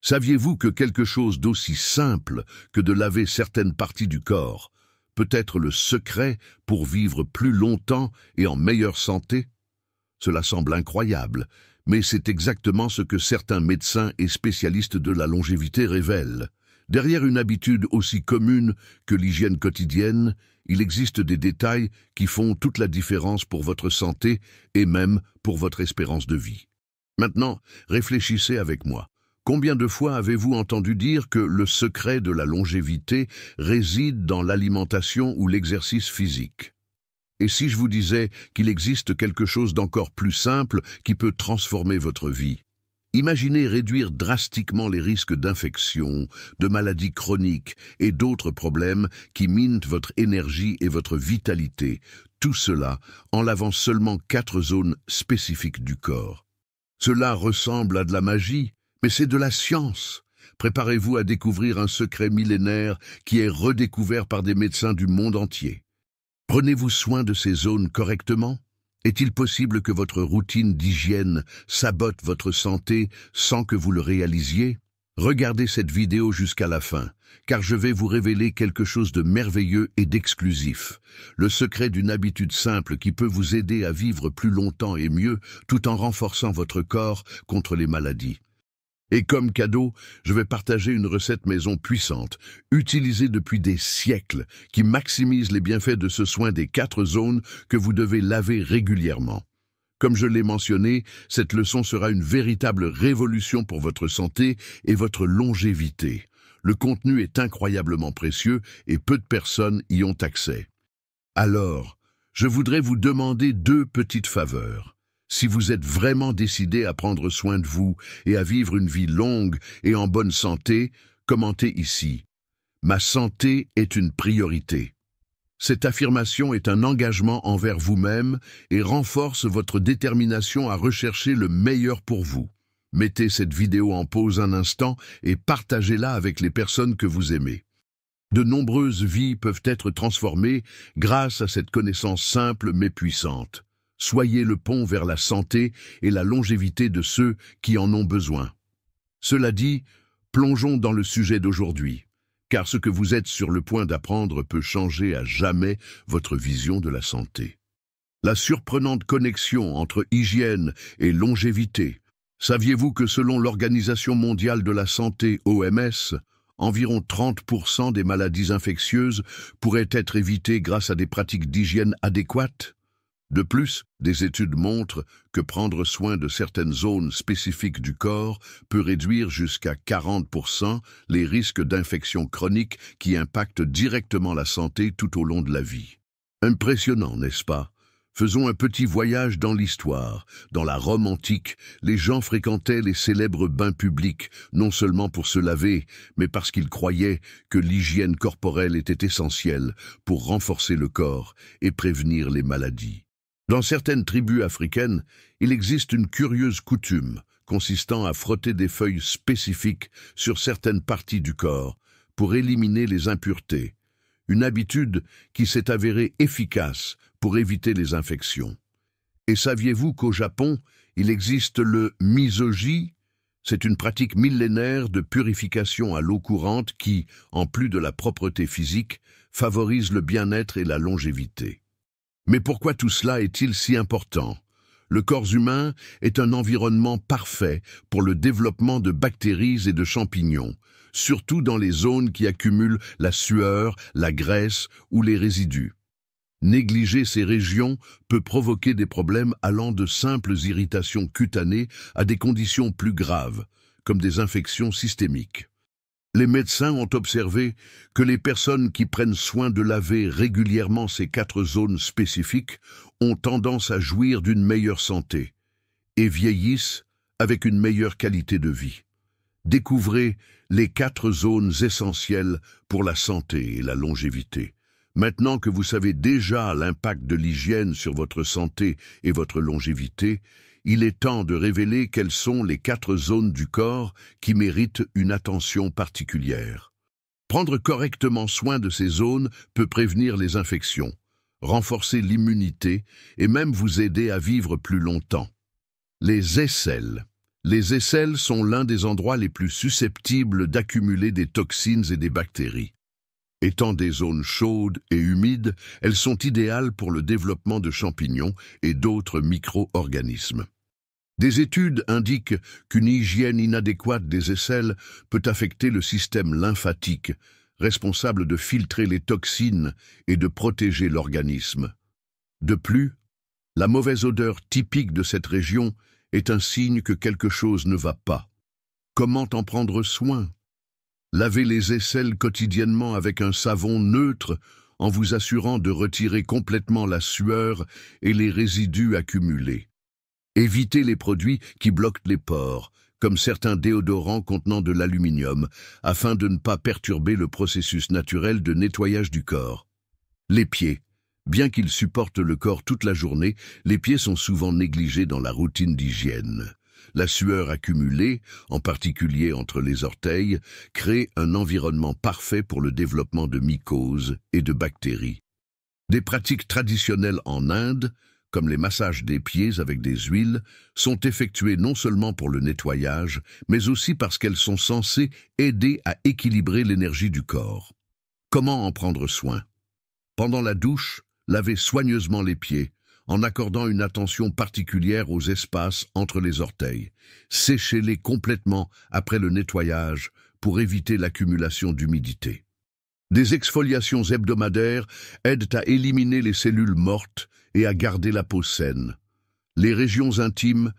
Saviez-vous que quelque chose d'aussi simple que de laver certaines parties du corps peut être le secret pour vivre plus longtemps et en meilleure santé? Cela semble incroyable, mais c'est exactement ce que certains médecins et spécialistes de la longévité révèlent. Derrière une habitude aussi commune que l'hygiène quotidienne, il existe des détails qui font toute la différence pour votre santé et même pour votre espérance de vie. Maintenant, réfléchissez avec moi. Combien de fois avez-vous entendu dire que le secret de la longévité réside dans l'alimentation ou l'exercice physique? Et si je vous disais qu'il existe quelque chose d'encore plus simple qui peut transformer votre vie? Imaginez réduire drastiquement les risques d'infection, de maladies chroniques et d'autres problèmes qui minent votre énergie et votre vitalité, tout cela en lavant seulement 4 zones spécifiques du corps. Cela ressemble à de la magie, mais c'est de la science. Préparez-vous à découvrir un secret millénaire qui est redécouvert par des médecins du monde entier. Prenez-vous soin de ces zones correctement? Est-il possible que votre routine d'hygiène sabote votre santé sans que vous le réalisiez? Regardez cette vidéo jusqu'à la fin, car je vais vous révéler quelque chose de merveilleux et d'exclusif. Le secret d'une habitude simple qui peut vous aider à vivre plus longtemps et mieux, tout en renforçant votre corps contre les maladies. Et comme cadeau, je vais partager une recette maison puissante, utilisée depuis des siècles, qui maximise les bienfaits de ce soin des 4 zones que vous devez laver régulièrement. Comme je l'ai mentionné, cette leçon sera une véritable révolution pour votre santé et votre longévité. Le contenu est incroyablement précieux et peu de personnes y ont accès. Alors, je voudrais vous demander 2 petites faveurs. Si vous êtes vraiment décidé à prendre soin de vous et à vivre une vie longue et en bonne santé, commentez ici. Ma santé est une priorité. Cette affirmation est un engagement envers vous-même et renforce votre détermination à rechercher le meilleur pour vous. Mettez cette vidéo en pause un instant et partagez-la avec les personnes que vous aimez. De nombreuses vies peuvent être transformées grâce à cette connaissance simple mais puissante. Soyez le pont vers la santé et la longévité de ceux qui en ont besoin. Cela dit, plongeons dans le sujet d'aujourd'hui, car ce que vous êtes sur le point d'apprendre peut changer à jamais votre vision de la santé. La surprenante connexion entre hygiène et longévité. Saviez-vous que selon l'Organisation mondiale de la santé (OMS), environ 30% des maladies infectieuses pourraient être évitées grâce à des pratiques d'hygiène adéquates? De plus, des études montrent que prendre soin de certaines zones spécifiques du corps peut réduire jusqu'à 40% les risques d'infections chroniques qui impactent directement la santé tout au long de la vie. Impressionnant, n'est-ce pas? Faisons un petit voyage dans l'histoire. Dans la Rome antique, les gens fréquentaient les célèbres bains publics, non seulement pour se laver, mais parce qu'ils croyaient que l'hygiène corporelle était essentielle pour renforcer le corps et prévenir les maladies. Dans certaines tribus africaines, il existe une curieuse coutume consistant à frotter des feuilles spécifiques sur certaines parties du corps pour éliminer les impuretés, une habitude qui s'est avérée efficace pour éviter les infections. Et saviez-vous qu'au Japon, il existe le misogi? C'est une pratique millénaire de purification à l'eau courante qui, en plus de la propreté physique, favorise le bien-être et la longévité. Mais pourquoi tout cela est-il si important? Le corps humain est un environnement parfait pour le développement de bactéries et de champignons, surtout dans les zones qui accumulent la sueur, la graisse ou les résidus. Négliger ces régions peut provoquer des problèmes allant de simples irritations cutanées à des conditions plus graves, comme des infections systémiques. Les médecins ont observé que les personnes qui prennent soin de laver régulièrement ces 4 zones spécifiques ont tendance à jouir d'une meilleure santé et vieillissent avec une meilleure qualité de vie. Découvrez les 4 zones essentielles pour la santé et la longévité. Maintenant que vous savez déjà l'impact de l'hygiène sur votre santé et votre longévité, il est temps de révéler quelles sont les 4 zones du corps qui méritent une attention particulière. Prendre correctement soin de ces zones peut prévenir les infections, renforcer l'immunité et même vous aider à vivre plus longtemps. Les aisselles. Les aisselles sont l'un des endroits les plus susceptibles d'accumuler des toxines et des bactéries. Étant des zones chaudes et humides, elles sont idéales pour le développement de champignons et d'autres micro-organismes. Des études indiquent qu'une hygiène inadéquate des aisselles peut affecter le système lymphatique, responsable de filtrer les toxines et de protéger l'organisme. De plus, la mauvaise odeur typique de cette région est un signe que quelque chose ne va pas. Comment en prendre soin? Lavez les aisselles quotidiennement avec un savon neutre en vous assurant de retirer complètement la sueur et les résidus accumulés. Évitez les produits qui bloquent les pores, comme certains déodorants contenant de l'aluminium, afin de ne pas perturber le processus naturel de nettoyage du corps. Les pieds. Bien qu'ils supportent le corps toute la journée, les pieds sont souvent négligés dans la routine d'hygiène. La sueur accumulée, en particulier entre les orteils, crée un environnement parfait pour le développement de mycoses et de bactéries. Des pratiques traditionnelles en Inde, comme les massages des pieds avec des huiles, sont effectuées non seulement pour le nettoyage, mais aussi parce qu'elles sont censées aider à équilibrer l'énergie du corps. Comment en prendre soin? Pendant la douche, lavez soigneusement les pieds, en accordant une attention particulière aux espaces entre les orteils. Séchez-les complètement après le nettoyage pour éviter l'accumulation d'humidité. Des exfoliations hebdomadaires aident à éliminer les cellules mortes et à garder la peau saine. Les régions intimes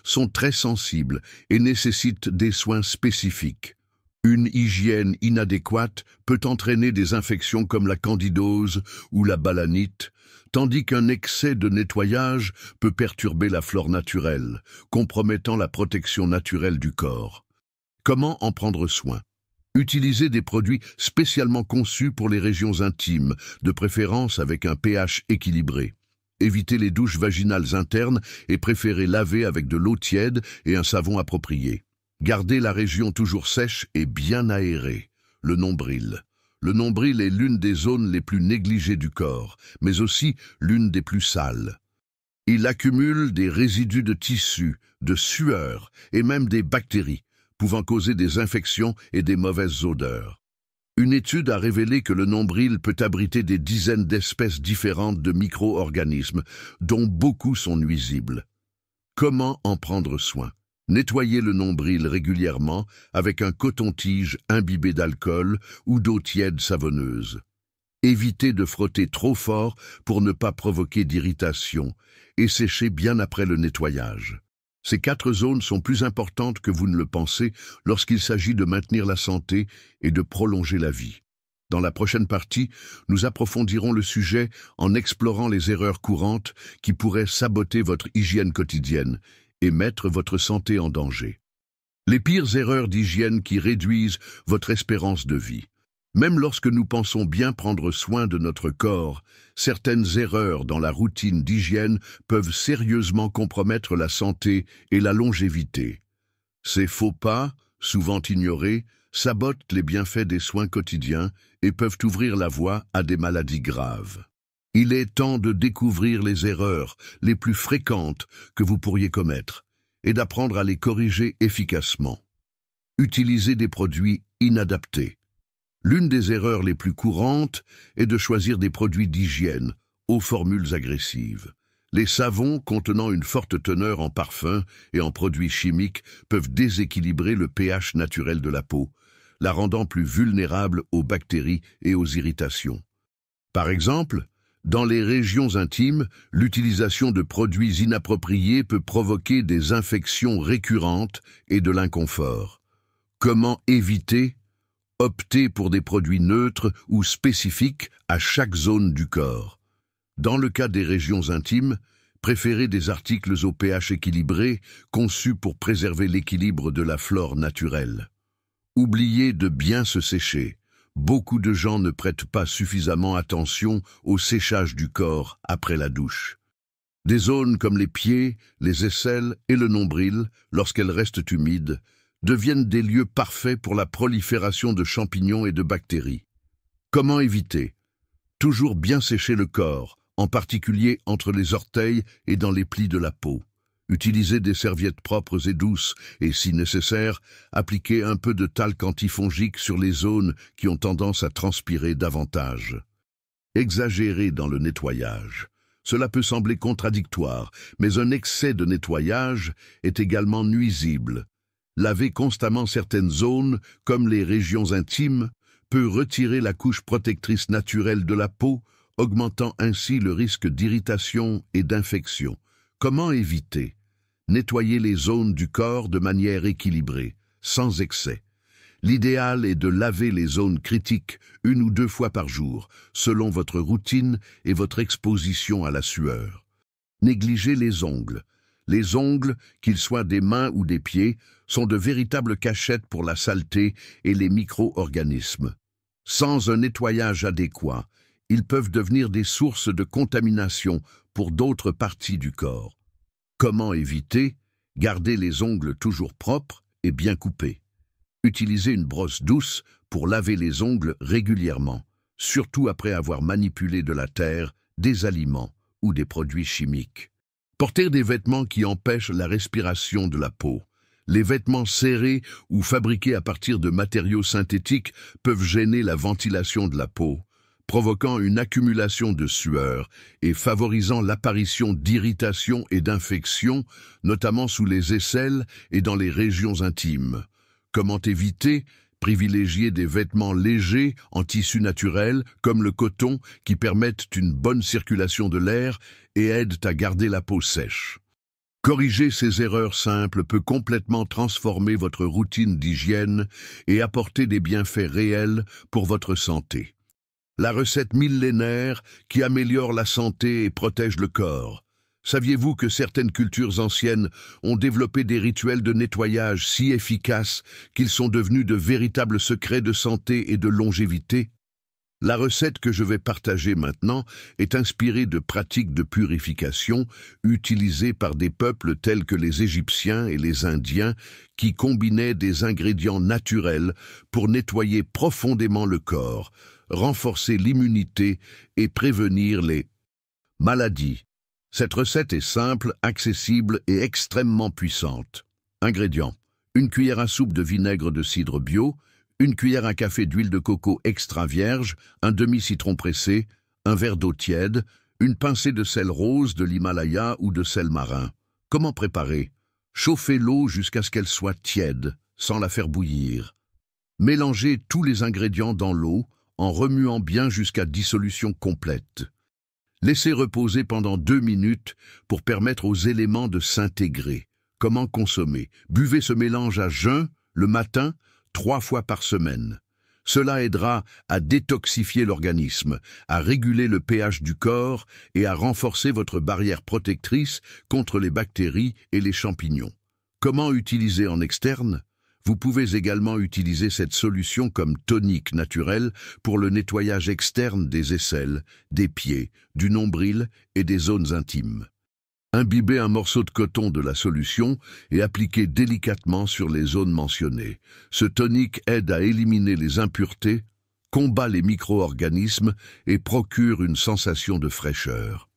sont très sensibles et nécessitent des soins spécifiques. Une hygiène inadéquate peut entraîner des infections comme la candidose ou la balanite, tandis qu'un excès de nettoyage peut perturber la flore naturelle, compromettant la protection naturelle du corps. Comment en prendre soin? Utilisez des produits spécialement conçus pour les régions intimes, de préférence avec un pH équilibré. Évitez les douches vaginales internes et préférez laver avec de l'eau tiède et un savon approprié. Gardez la région toujours sèche et bien aérée. Le nombril. Le nombril est l'une des zones les plus négligées du corps, mais aussi l'une des plus sales. Il accumule des résidus de tissu, de sueur et même des bactéries, pouvant causer des infections et des mauvaises odeurs. Une étude a révélé que le nombril peut abriter des dizaines d'espèces différentes de micro-organismes, dont beaucoup sont nuisibles. Comment en prendre soin? Nettoyez le nombril régulièrement avec un coton-tige imbibé d'alcool ou d'eau tiède savonneuse. Évitez de frotter trop fort pour ne pas provoquer d'irritation et séchez bien après le nettoyage. Ces 4 zones sont plus importantes que vous ne le pensez lorsqu'il s'agit de maintenir la santé et de prolonger la vie. Dans la prochaine partie, nous approfondirons le sujet en explorant les erreurs courantes qui pourraient saboter votre hygiène quotidienne et mettre votre santé en danger. Les pires erreurs d'hygiène qui réduisent votre espérance de vie. Même lorsque nous pensons bien prendre soin de notre corps, certaines erreurs dans la routine d'hygiène peuvent sérieusement compromettre la santé et la longévité. Ces faux pas, souvent ignorés, sabotent les bienfaits des soins quotidiens et peuvent ouvrir la voie à des maladies graves. Il est temps de découvrir les erreurs les plus fréquentes que vous pourriez commettre et d'apprendre à les corriger efficacement. Utilisez des produits inadaptés. L'une des erreurs les plus courantes est de choisir des produits d'hygiène aux formules agressives. Les savons contenant une forte teneur en parfums et en produits chimiques peuvent déséquilibrer le pH naturel de la peau, la rendant plus vulnérable aux bactéries et aux irritations. Par exemple, dans les régions intimes, l'utilisation de produits inappropriés peut provoquer des infections récurrentes et de l'inconfort. Comment éviter? Optez pour des produits neutres ou spécifiques à chaque zone du corps. Dans le cas des régions intimes, préférez des articles au pH équilibré conçus pour préserver l'équilibre de la flore naturelle. Oubliez de bien se sécher. Beaucoup de gens ne prêtent pas suffisamment attention au séchage du corps après la douche. Des zones comme les pieds, les aisselles et le nombril, lorsqu'elles restent humides, deviennent des lieux parfaits pour la prolifération de champignons et de bactéries. Comment éviter? Toujours bien sécher le corps, en particulier entre les orteils et dans les plis de la peau. Utilisez des serviettes propres et douces et, si nécessaire, appliquez un peu de talc antifongique sur les zones qui ont tendance à transpirer davantage. Exagérez dans le nettoyage. Cela peut sembler contradictoire, mais un excès de nettoyage est également nuisible. Laver constamment certaines zones, comme les régions intimes, peut retirer la couche protectrice naturelle de la peau, augmentant ainsi le risque d'irritation et d'infection. Comment éviter? Nettoyez les zones du corps de manière équilibrée, sans excès. L'idéal est de laver les zones critiques 1 ou 2 fois par jour, selon votre routine et votre exposition à la sueur. Négligez les ongles. Les ongles, qu'ils soient des mains ou des pieds, sont de véritables cachettes pour la saleté et les micro-organismes. Sans un nettoyage adéquat, ils peuvent devenir des sources de contamination pour d'autres parties du corps. Comment éviter? Gardez les ongles toujours propres et bien coupés. Utilisez une brosse douce pour laver les ongles régulièrement, surtout après avoir manipulé de la terre, des aliments ou des produits chimiques. Portez des vêtements qui empêchent la respiration de la peau. Les vêtements serrés ou fabriqués à partir de matériaux synthétiques peuvent gêner la ventilation de la peau, provoquant une accumulation de sueur et favorisant l'apparition d'irritations et d'infections, notamment sous les aisselles et dans les régions intimes. Comment éviter? Privilégier des vêtements légers en tissu naturel, comme le coton, qui permettent une bonne circulation de l'air et aident à garder la peau sèche. Corriger ces erreurs simples peut complètement transformer votre routine d'hygiène et apporter des bienfaits réels pour votre santé. La recette millénaire qui améliore la santé et protège le corps. Saviez-vous que certaines cultures anciennes ont développé des rituels de nettoyage si efficaces qu'ils sont devenus de véritables secrets de santé et de longévité? La recette que je vais partager maintenant est inspirée de pratiques de purification utilisées par des peuples tels que les Égyptiens et les Indiens qui combinaient des ingrédients naturels pour nettoyer profondément le corps, renforcer l'immunité et prévenir les maladies. Cette recette est simple, accessible et extrêmement puissante. Ingrédients: 1 cuillère à soupe de vinaigre de cidre bio, 1 cuillère à café d'huile de coco extra vierge, un demi-citron pressé, un verre d'eau tiède, une pincée de sel rose de l'Himalaya ou de sel marin. Comment préparer? Chauffez l'eau jusqu'à ce qu'elle soit tiède, sans la faire bouillir. Mélangez tous les ingrédients dans l'eau, en remuant bien jusqu'à dissolution complète. Laissez reposer pendant 2 minutes pour permettre aux éléments de s'intégrer. Comment consommer? Buvez ce mélange à jeun, le matin, 3 fois par semaine. Cela aidera à détoxifier l'organisme, à réguler le pH du corps et à renforcer votre barrière protectrice contre les bactéries et les champignons. Comment utiliser en externe? Vous pouvez également utiliser cette solution comme tonique naturel pour le nettoyage externe des aisselles, des pieds, du nombril et des zones intimes. Imbibez un morceau de coton de la solution et appliquez délicatement sur les zones mentionnées. Ce tonique aide à éliminer les impuretés, combat les micro-organismes et procure une sensation de fraîcheur.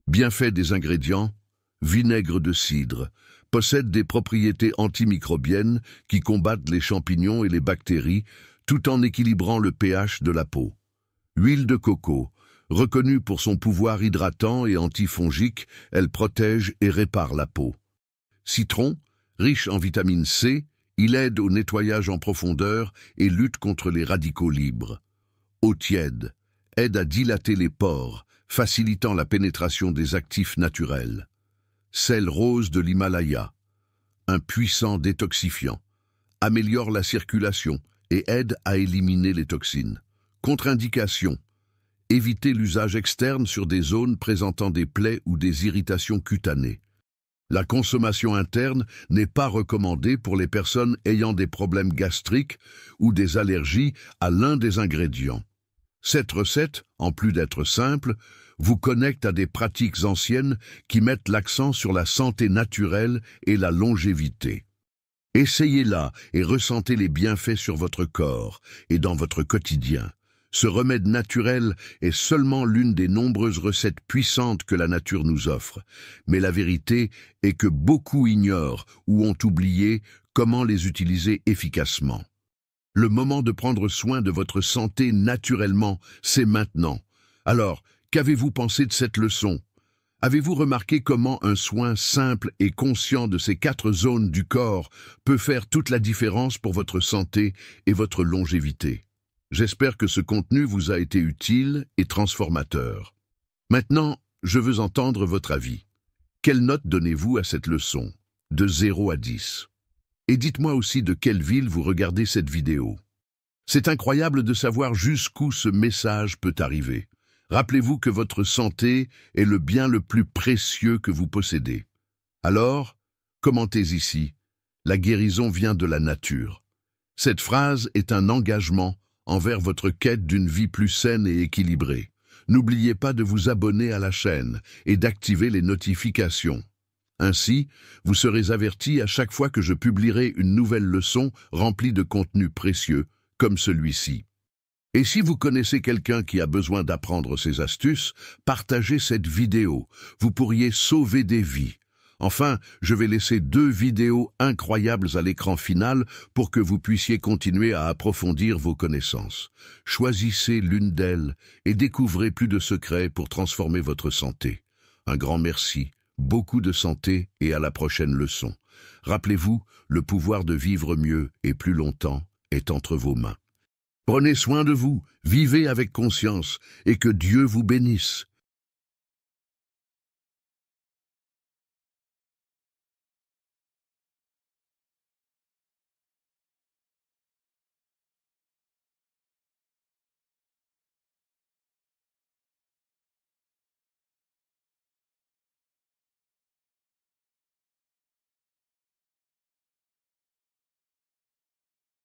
Bienfaits des ingrédients: vinaigre de cidre possède des propriétés antimicrobiennes qui combattent les champignons et les bactéries tout en équilibrant le pH de la peau. Huile de coco, reconnue pour son pouvoir hydratant et antifongique, elle protège et répare la peau. Citron, riche en vitamine C, il aide au nettoyage en profondeur et lutte contre les radicaux libres. Eau tiède, aide à dilater les pores, facilitant la pénétration des actifs naturels. Sel rose de l'Himalaya, un puissant détoxifiant, améliore la circulation et aide à éliminer les toxines. Contre-indication: évitez l'usage externe sur des zones présentant des plaies ou des irritations cutanées. La consommation interne n'est pas recommandée pour les personnes ayant des problèmes gastriques ou des allergies à l'un des ingrédients. Cette recette, en plus d'être simple, vous connecte à des pratiques anciennes qui mettent l'accent sur la santé naturelle et la longévité. Essayez-la et ressentez les bienfaits sur votre corps et dans votre quotidien. Ce remède naturel est seulement l'une des nombreuses recettes puissantes que la nature nous offre. Mais la vérité est que beaucoup ignorent ou ont oublié comment les utiliser efficacement. Le moment de prendre soin de votre santé naturellement, c'est maintenant. Alors, qu'avez-vous pensé de cette leçon? Avez-vous remarqué comment un soin simple et conscient de ces 4 zones du corps peut faire toute la différence pour votre santé et votre longévité? J'espère que ce contenu vous a été utile et transformateur. Maintenant, je veux entendre votre avis. Quelle note donnez-vous à cette leçon? De 0 à 10. Et dites-moi aussi de quelle ville vous regardez cette vidéo. C'est incroyable de savoir jusqu'où ce message peut arriver. Rappelez-vous que votre santé est le bien le plus précieux que vous possédez. Alors, commentez ici. La guérison vient de la nature. Cette phrase est un engagement envers votre quête d'une vie plus saine et équilibrée. N'oubliez pas de vous abonner à la chaîne et d'activer les notifications. Ainsi, vous serez averti à chaque fois que je publierai une nouvelle leçon remplie de contenu précieux, comme celui-ci. Et si vous connaissez quelqu'un qui a besoin d'apprendre ces astuces, partagez cette vidéo. Vous pourriez sauver des vies. Enfin, je vais laisser 2 vidéos incroyables à l'écran final pour que vous puissiez continuer à approfondir vos connaissances. Choisissez l'une d'elles et découvrez plus de secrets pour transformer votre santé. Un grand merci, beaucoup de santé et à la prochaine leçon. Rappelez-vous, le pouvoir de vivre mieux et plus longtemps est entre vos mains. Prenez soin de vous, vivez avec conscience et que Dieu vous bénisse.